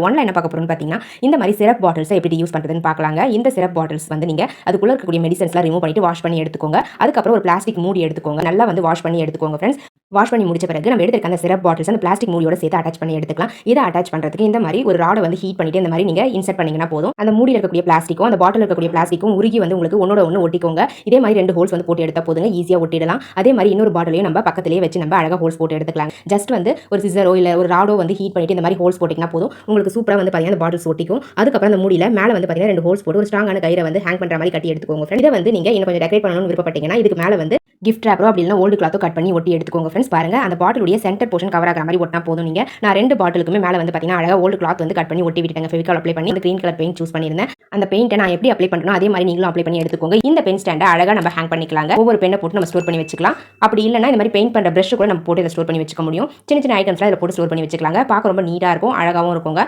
ஒன்ல என்ன பார்க்க போறோம்னு பார்த்தீங்கன்னா, இந்த மாதிரி சிரப் பாட்டில்ஸை எப்படி யூஸ் பண்ணுறதுன்னு பார்க்கலாங்க. இந்த சிரப் பாட்டில்ஸ் வந்து நீங்க அதுக்குள்ள இருக்கக்கூடிய மெடிசன்ஸ்லாம் ரிமூவ் பண்ணிட்டு வாஷ் பண்ணி எடுத்துக்கோங்க. அதுக்கப்புறம் ஒரு பிளாஸ்டிக் மூடி எடுத்துக்கோங்க. நல்லா வந்து வாஷ் பண்ணி எடுத்துக்கோங்க ஃப்ரெண்ட்ஸ். வாஷ் பண்ணி முடிச்ச பிறகு நம்ம எடுத்துருக்க அந்த சிரப் பாட்டில்ஸ் அந்த பிளாஸ்டிக் மூடியோட சேர்த்து அட்டாச் பண்ணி எடுத்துக்கலாம். இதை அட்டாச் பண்ணுறதுக்கு இந்த மாதிரி ஒரு ராடை வந்து ஹீட் பண்ணிட்டு இந்த மாதிரி நீங்க இன்சர்ட் பண்ணீங்கன்னா போதும். அந்த மூடியில் இருக்கக்கூடிய பிளாஸ்டிக்கும் அந்த பாட்டில் இருக்கக்கூடிய பிளாஸ்டிக்கும் உருகி வந்து உங்களுக்கு ஒன்னோட ஒன்று ஒட்டிக்கோங்க. இதே மாதிரி 2 ஹோல்ஸ் வந்து போட்டு எடுத்தா போதுங்க, ஈஸியாக ஒட்டிடலாம். அதே மாதிரி இன்னொரு பாட்டிலையும் நம்ம பக்கத்திலேயே வச்சு நம்ம அழகாக ஹோல்ஸ் போட்டு எடுத்துக்கலாம். ஜஸ்ட் வந்து ஒரு சிசரோ இல்லை ஒரு ராடோ வந்து ஹீட் பண்ணிட்டு இந்த மாதிரி ஹோல்ஸ் போட்டிங்கன்னா போதும், உங்களுக்கு சூப்பராக வந்து பார்த்தீங்கன்னா பாட்டில்ஸ் ஒட்டிக்கும். அதுக்கப்புறம் அந்த மூடியில் மேலே வந்து பார்த்தீங்கன்னா 2 ஹோல்ஸ் போட்டு ஒரு ஸ்ட்ராங்கான கயிறை வந்து ஹேங் பண்ணுற மாதிரி கட்டி எடுத்துக்கோங்க ஃப்ரெண்ட். இதை வந்து நீங்கள் இன்னும் கொஞ்சம் டெக்கரேட் பண்ணணும்னு விருப்பப்பட்டீங்கன்னா இதுக்கு மேலே வந்து கிஃப்ட் ரேப்பரோ அப்படி இல்லைனா ஓல்டு கிளாத்தோ கட் பண்ணி ஒட்டி எடுத்துக்கோங்க ஃப்ரெண்ட்ஸ். பாருங்க அந்த பாட்டிலுடைய சென்டர் போர்ஷன் கவர் ஆகிற மாதிரி ஒட்டினா போதும். நீங்கள் நான் 2 பாட்டிலுக்குமே மேலே வந்து பார்த்தீங்கன்னா அழகாக ஓல்டு கிளாத் வந்து கட் பண்ணி ஒட்டி விட்டுட்டேங்க. ஃபெவிகால் அப்ளை பண்ணி அந்த கிரீன் கலர் பெயிண்ட் சூஸ் பண்ணியிருந்தேன். அந்த பெயிண்ட்டை நான் எப்படி அப்ளை பண்ணுறோம் அதே மாதிரி நீங்களும் அப்ளை பண்ணி எடுத்துக்கோங்க. இந்த பென் ஸ்டாண்டை அழகாக நம்ம ஹேங் பண்ணிக்கலாங்க. ஒவ்வொரு பெண்ணை போட்டு நம்ம ஸ்டோர் பண்ணி வச்சுக்கலாம். அப்படி இல்லைனா இந்த மாதிரி பெயிண்ட் பண்ணுற ப்ரஷ் கூட நம்ம போட்டு இதை ஸ்டோர் பண்ணி வச்சுக்க முடியும். சின்ன சின்ன ஐட்டம்ஸ்லாம் இதில் போட்டு ஸ்டோர் பண்ணி வச்சுக்கலாங்க. பார்க்க ரொம்ப நீட்டாக இருக்கும், அழகாகவும் இருக்குங்க.